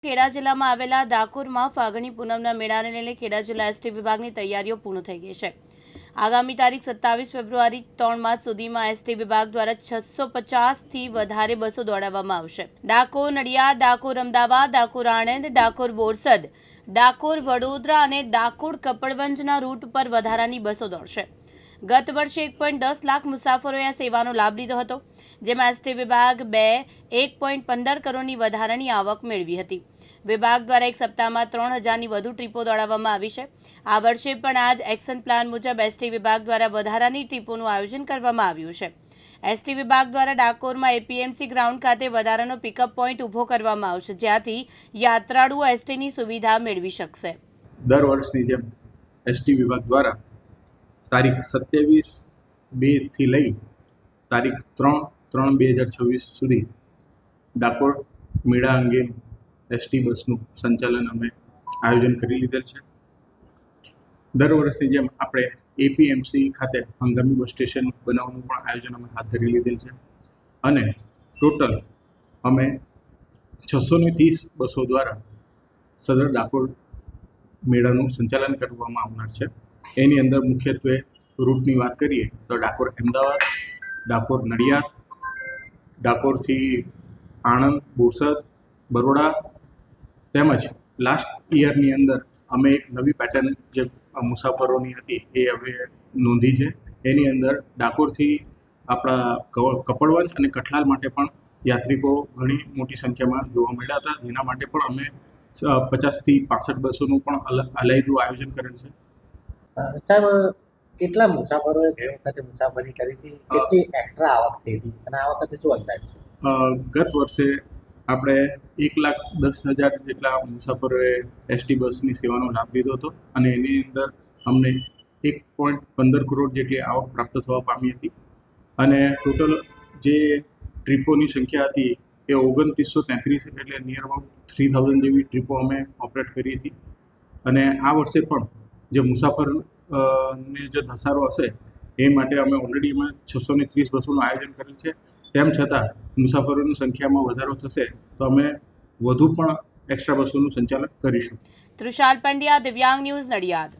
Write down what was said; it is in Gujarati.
ખેડા જિલ્લામાં આવેલા ડાકોરમાં ફાગણી પૂનમના મેળાને લઈને ખેડા જિલ્લા એસટી વિભાગની તૈયારીઓ પૂર્ણ થઈ ગઈ છે। આગામી તારીખ 27 ફેબ્રુઆરી 3 માર્ચ સુધીમાં એસટી વિભાગ દ્વારા 650થી વધારે બસો દોડાવવામાં આવશે। ડાકોર, નડિયાદ, ડાકોર, અમદાવાદ, ડાકોર, આણંદ, ડાકોર, બોરસદ, ડાકોર, વડોદરા અને ડાકોર કપડવંજના રૂટ પર વધારાની બસો દોડશે। ગત વર્ષે 1.10 લાખ મુસાફરોએ આ સેવાનો લાભ લીધો હતો, જેમાં એસટી વિભાગ 1.15 કરોડની વધારાની આવક મેળવી હતી। વિભાગ દ્વારા એક સપ્તાહમાં 3000ની વધુ ટ્રીપો દોડાવવામાં આવી છે। આ વર્ષે પણ આ જ એક્શન પ્લાન મુજબ એસટી વિભાગ દ્વારા વધારાની ટ્રીપોનું આયોજન કરવામાં આવ્યું છે। એસટી વિભાગ દ્વારા ડાકોરમાં એપીએમસી ગ્રાઉન્ડ ખાતે વધારાનો પિકઅપ પોઈન્ટ ઊભો કરવામાં આવશે, જ્યાંથી યાત્રાળુઓ એસટીની સુવિધા મેળવી શકશે। દર વર્ષની જેમ એસટી વિભાગ દ્વારા તારીખ 27/2 થી લઈ તારીખ 3/3/2026 સુધી ડાકોર મેળા અંગે એસટી બસનું સંચાલન અમે આયોજન કરી લીધેલ છે। દર વર્ષની જેમ આપણે એપીએમસી ખાતે હંગામી બસ સ્ટેશન બનાવવાનું પણ આયોજન અમે હાથ ધરી લીધેલ છે અને ટોટલ અમે 630 બસો દ્વારા સદર ડાકોર મેળાનું સંચાલન કરવામાં આવનાર છે। એની અંદર મુખ્યત્વે રૂટની વાત કરીએ તો ડાકોર અમદાવાદ, ડાકોર નડિયાદ, ડાકોરથી આણંદ, બોરસદ, બરોડા તેમજ લાસ્ટ યરની અંદર અમે એક નવી પેટર્ન જે મુસાફરોની હતી એ હવે નોંધી છે। એની અંદર ડાકોરથી આપણા કપડવંજ અને કઠલાલ માટે પણ યાત્રિકો ઘણી મોટી સંખ્યામાં જોવા મળ્યા હતા, જેના માટે પણ અમે 50થી 65 બસોનું પણ અલાયદું આયોજન કરેલ છે। સાહેબ, કેટલા મુસાફરોએ ગઈ વખતે મુસાફરી કરી હતી, કેટલી એક્સ્ટ્રા આવક થઈ હતી અને આ વખતે શું અંદાજ છે? ગત વર્ષે આપણે 1,10,000 જેટલા મુસાફરોએ એસટી બસની સેવાનો લાભ લીધો હતો અને એની અંદર અમને 1.15 કરોડ જેટલી આવક પ્રાપ્ત થવા પામી હતી અને ટોટલ જે ટ્રીપોની સંખ્યા હતી એ 2933, એટલે નિયર અબાઉટ 3000 જેવી ટ્રીપો અમે ઓપરેટ કરી હતી અને આ વર્ષે પણ જે મુસાફરને જે ધસારો હશે એ માટે અમે ઓલરેડી 630 બસોનું આયોજન કરેલ છે। તેમ છતાં મુસાફરોની સંખ્યામાં વધારો થશે તો અમે વધુ પણ એક્સ્ટ્રા બસોનું સંચાલન કરીશું। તૃષાલ પંડ્યા, દિવ્યાંગ ન્યૂઝ, નડિયાદ।